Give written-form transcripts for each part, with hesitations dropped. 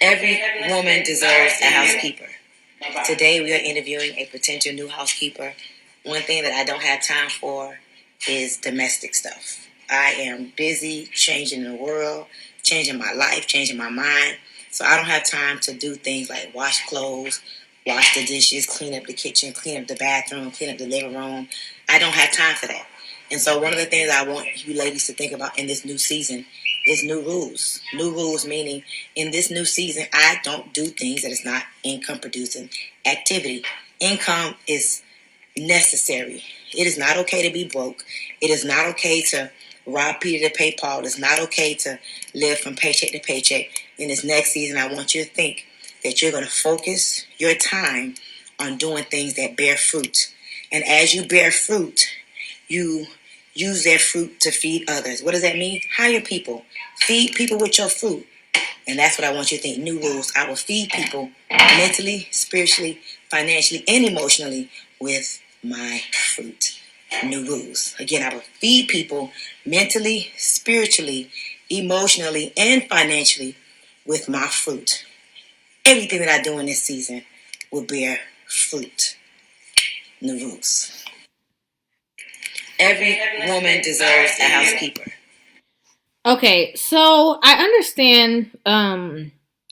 Every woman deserves a housekeeper. Today we are interviewing a potential new housekeeper. One thing that I don't have time for is domestic stuff. I am busy changing the world, changing my life, changing my mind. So I don't have time to do things like wash clothes, wash the dishes, clean up the kitchen, clean up the bathroom, clean up the living room. I don't have time for that. And so one of the things I want you ladies to think about in this new season is new rules. New rules meaning in this new season, I don't do things that is not income producing activity. Income is necessary. It is not okay to be broke. It is not okay to rob Peter to pay Paul. It's not okay to live from paycheck to paycheck. In this next season, I want you to think that you're going to focus your time on doing things that bear fruit. And as you bear fruit, you use their fruit to feed others. What does that mean? Hire people. Feed people with your fruit. And that's what I want you to think. New rules. I will feed people mentally, spiritually, financially, and emotionally with my fruit. New rules. Again, I will feed people mentally, spiritually, emotionally, and financially with my fruit. Everything that I do in this season will bear fruit. New rules. Every woman deserves a housekeeper. Okay, so I understand from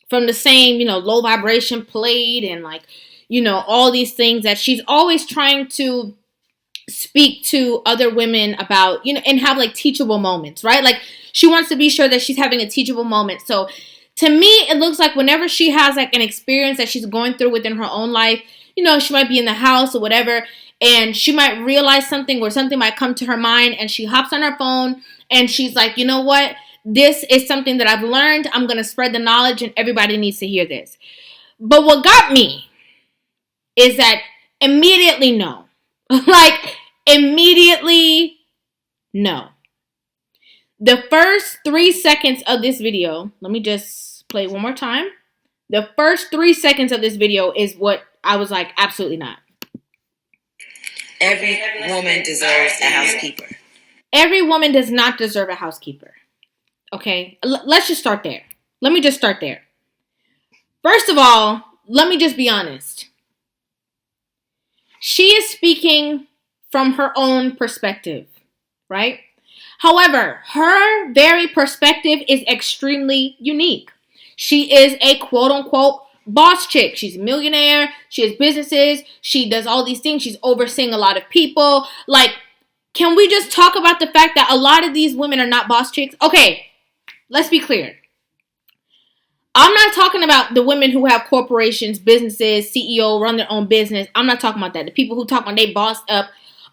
the same, low vibration played and all these things that she's always trying to speak to other women about, and have like teachable moments, right? Like she wants to be sure that she's having a teachable moment. So to me, it looks like whenever she has like an experience that she's going through within her own life, she might be in the house or whatever, and she might realize something or something might come to her mind, and she hops on her phone and she's like, you know what? This is something that I've learned. I'm going to spread the knowledge and everybody needs to hear this. But what got me is that immediately no. Like, immediately no. The first 3 seconds of this video, let me just play it one more time. The first 3 seconds of this video is what I was like, absolutely not. Every woman deserves a housekeeper. Every woman does not deserve a housekeeper. Okay? Let's just start there. Let me just start there. First of all, let me just be honest. She is speaking from her own perspective, right? However, her very perspective is extremely unique. She is a quote-unquote boss chick. She's a millionaire. She has businesses. She does all these things. She's overseeing a lot of people. Like, can we just talk about the fact that a lot of these women are not boss chicks? Okay, let's be clear. I'm not talking about the women who have corporations, businesses, CEO, run their own business. I'm not talking about that. The people who talk when they bossed up.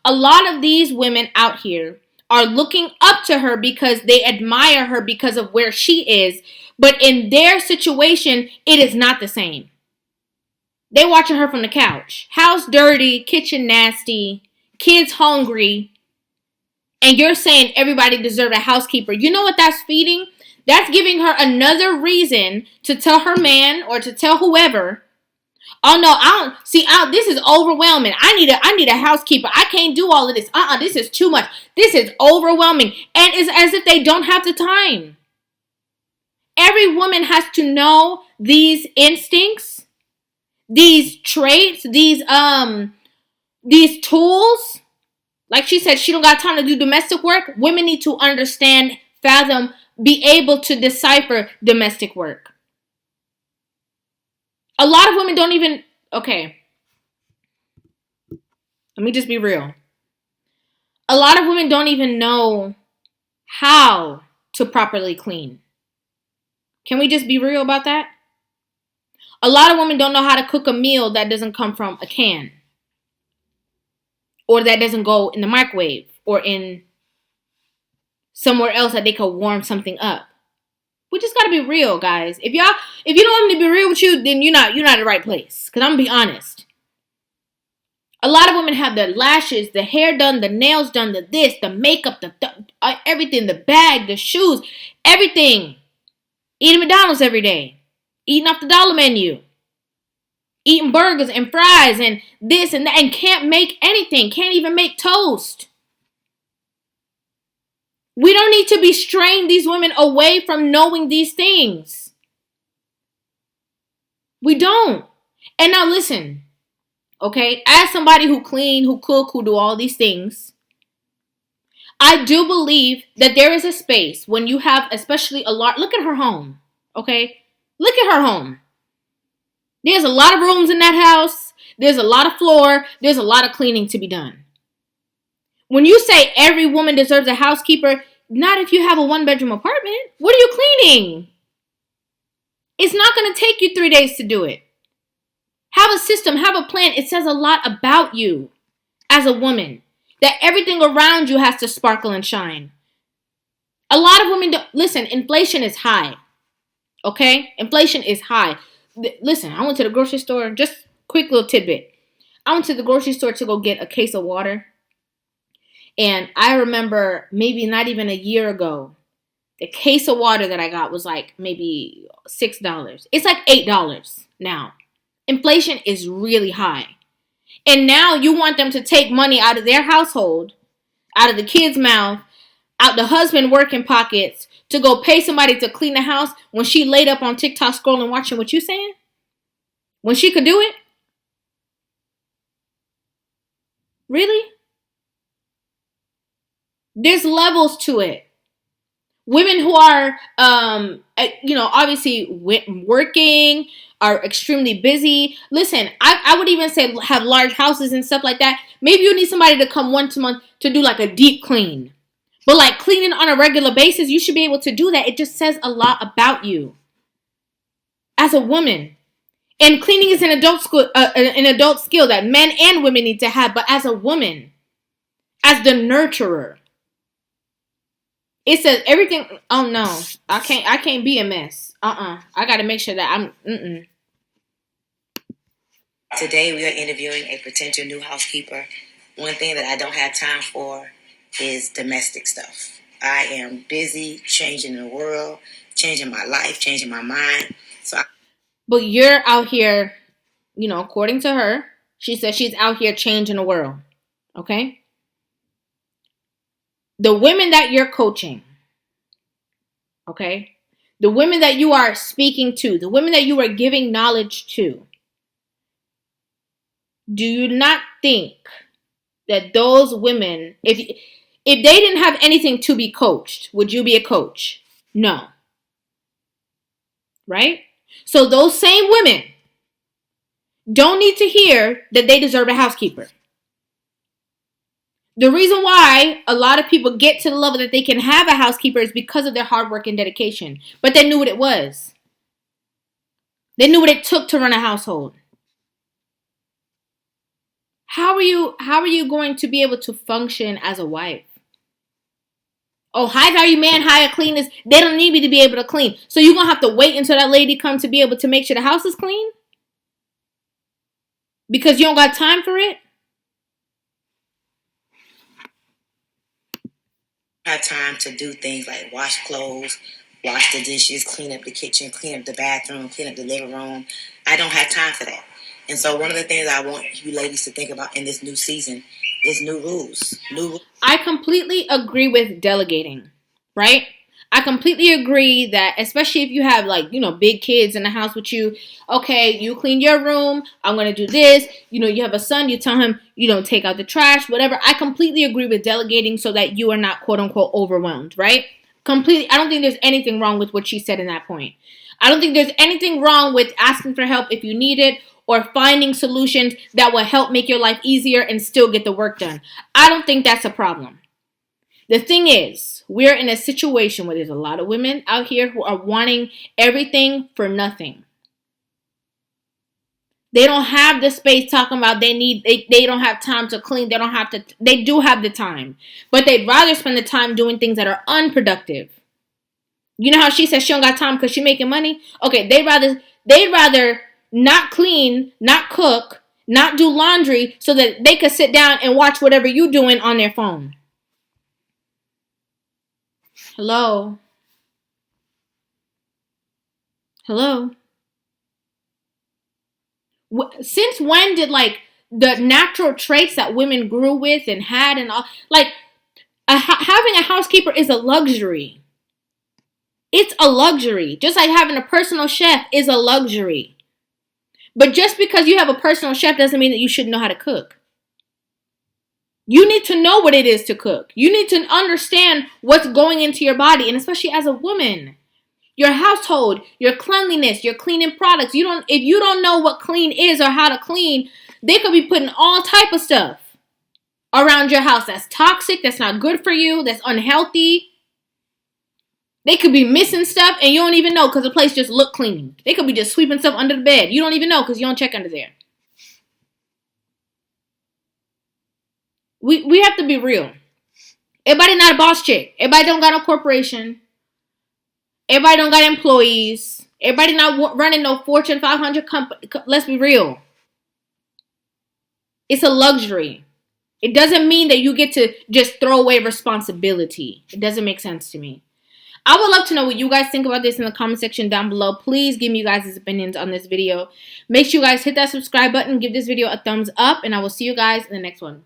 A lot of these women out here are looking up to her because they admire her because of where she is. But in their situation, it is not the same. They watching her from the couch. House dirty, kitchen nasty, kids hungry. And you're saying everybody deserves a housekeeper. You know what that's feeding? That's giving her another reason to tell her man or to tell whoever, oh no, this is overwhelming. I need a housekeeper. I can't do all of this. This is too much. This is overwhelming. And it's as if they don't have the time. Every woman has to know these instincts, these traits, these tools. Like she said, she don't got time to do domestic work. Women need to understand, fathom, be able to decipher domestic work. A lot of women don't even, okay, let me just be real. A lot of women don't even know how to properly clean. Can we just be real about that? A lot of women don't know how to cook a meal that doesn't come from a can. Or that doesn't go in the microwave or in somewhere else that they could warm something up. We just gotta be real, guys. If you don't want me to be real with you, then you're not in the right place. Because I'm gonna be honest. A lot of women have their lashes, the hair done, the nails done, the this, the makeup, the everything, the bag, the shoes, everything. Eating McDonald's every day. Eating off the dollar menu. Eating burgers and fries and this and that. And can't make anything. Can't even make toast. We don't need to be straying these women away from knowing these things. We don't. And now listen, okay? As somebody who clean, who cook, who do all these things, I do believe that there is a space when you have, especially a lot. Look at her home, okay? Look at her home. There's a lot of rooms in that house. There's a lot of floor. There's a lot of cleaning to be done. When you say every woman deserves a housekeeper, not if you have a one-bedroom apartment. What are you cleaning? It's not going to take you 3 days to do it. Have a system, have a plan. It says a lot about you as a woman, that everything around you has to sparkle and shine. A lot of women don't. Listen, inflation is high. Okay? Inflation is high. Listen, I went to the grocery store. Just quick little tidbit. I went to the grocery store to go get a case of water. And I remember maybe not even a year ago, the case of water that I got was like maybe $6. It's like $8 now. Inflation is really high. And now you want them to take money out of their household, out of the kid's mouth, out the husband working pockets to go pay somebody to clean the house when she laid up on TikTok scrolling watching what you saying? When she could do it? Really? There's levels to it. Women who are, obviously working, are extremely busy. Listen, I would even say have large houses and stuff like that. Maybe you need somebody to come once a month to do like a deep clean. But like cleaning on a regular basis, you should be able to do that. It just says a lot about you as a woman. And cleaning is an adult skill that men and women need to have. But as a woman, as the nurturer, it says everything. Oh no, I can't be a mess. I gotta make sure that I'm. Today we are interviewing a potential new housekeeper. One thing that I don't have time for is domestic stuff. I am busy changing the world, changing my life, changing my mind. But you're out here, according to her, she says she's out here changing the world. Okay? The women that you're coaching, okay? The women that you are speaking to, the women that you are giving knowledge to, do you not think that those women, if they didn't have anything to be coached, would you be a coach? No. Right? So those same women don't need to hear that they deserve a housekeeper. The reason why a lot of people get to the level that they can have a housekeeper is because of their hard work and dedication. But they knew what it was. They knew what it took to run a household. How are you going to be able to function as a wife? Oh, high value man, hire cleaners. They don't need me to be able to clean. So you're going to have to wait until that lady comes to be able to make sure the house is clean? Because you don't got time for it? I have time to do things like wash clothes, wash the dishes, clean up the kitchen, clean up the bathroom, clean up the living room. I don't have time for that. And so one of the things I want you ladies to think about in this new season is new rules. I completely agree with delegating, right? I completely agree that, especially if you have big kids in the house with you, okay, you clean your room, I'm going to do this. You have a son, you tell him, take out the trash, whatever. I completely agree with delegating so that you are not quote unquote overwhelmed, right? Completely. I don't think there's anything wrong with what she said in that point. I don't think there's anything wrong with asking for help if you need it or finding solutions that will help make your life easier and still get the work done. I don't think that's a problem. The thing is, we're in a situation where there's a lot of women out here who are wanting everything for nothing. They don't have the space talking about they don't have time to clean. They do have the time, but they'd rather spend the time doing things that are unproductive. You know how she says she don't got time because she's making money? Okay, they'd rather not clean, not cook, not do laundry so that they could sit down and watch whatever you doing on their phone. Hello? Since when did the natural traits that women grew with and had and all, having a housekeeper is a luxury. It's a luxury. Just like having a personal chef is a luxury. But just because you have a personal chef doesn't mean that you shouldn't know how to cook. You need to know what it is to cook. You need to understand what's going into your body, and especially as a woman. Your household, your cleanliness, your cleaning products. If you don't know what clean is or how to clean, they could be putting all type of stuff around your house that's toxic, that's not good for you, that's unhealthy. They could be missing stuff and you don't even know because the place just look clean. They could be just sweeping stuff under the bed. You don't even know because you don't check under there. We have to be real. Everybody not a boss chick. Everybody don't got a corporation. Everybody don't got employees. Everybody not running no Fortune 500 company. Let's be real. It's a luxury. It doesn't mean that you get to just throw away responsibility. It doesn't make sense to me. I would love to know what you guys think about this in the comment section down below. Please give me you guys' opinions on this video. Make sure you guys hit that subscribe button. Give this video a thumbs up. And I will see you guys in the next one.